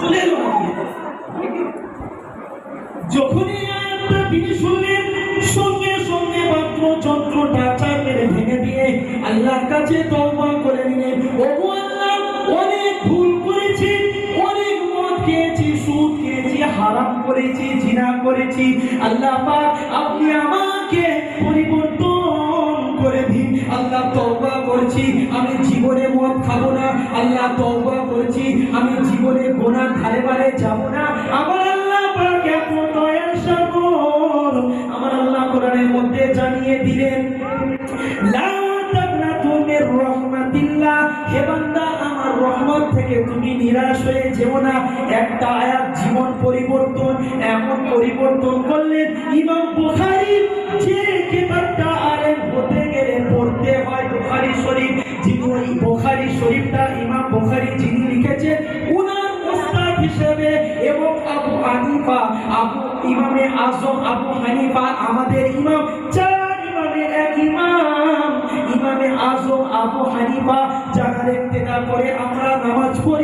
চলে এলো না। যখনই আয়াতটা তিনি শুনলেন, সঙ্গে সঙ্গে বাদ্যযন্ত্রটা চার মেরে ভেঙে দিয়ে আল্লাহর কাছে তওবা করে নিলেন। ওগো আল্লাহ, অনেক ভুল করেছি, অনেক মদ খেয়েছি, সুদ খেয়েছি, হারাম করেছি, জিনা করেছি। আল্লাহ পাক, আপনি আমাকে পরিবর্তন করে দিন। আল্লাহ, তওবা করছি, আমি জীবনে মদ খাবো না। আল্লাহ, তওবা করছি, আমি জীবনে গুনার ধারে বারে যাব না। আমার আল্লাহ পাক এত দয়ার সাগর। আমার আল্লাহ কোরআনের মধ্যে জানিয়ে দিলেন, লা তাকনাতু মির রাহমাতিল্লাহ, হে বান্দা, আমার রহমত থেকে তুমি নিরাশ হয়ে যেও না। একটা আয়াত জীবন পরিবর্তন, এমন পরিবর্তন করলেন। ইমাম বুখারী যে কিতাবটা আলেম হতে গেলে পড়তে হয় বুখারী শরীফ, যিনি ওই বুখারী শরীফটা ইমাম বুখারী যিনি লিখেছেন, উনার উস্তাদ হিসেবে এবং আবু হানিফা, ইমামে আজম আবু হানিফা আমাদের ইমাম, চার ইমামের এক ইমাম, ইমামে আজম আবু হানিফা, যারা ইক্তেদা করে আমরা নামাজ পড়ি।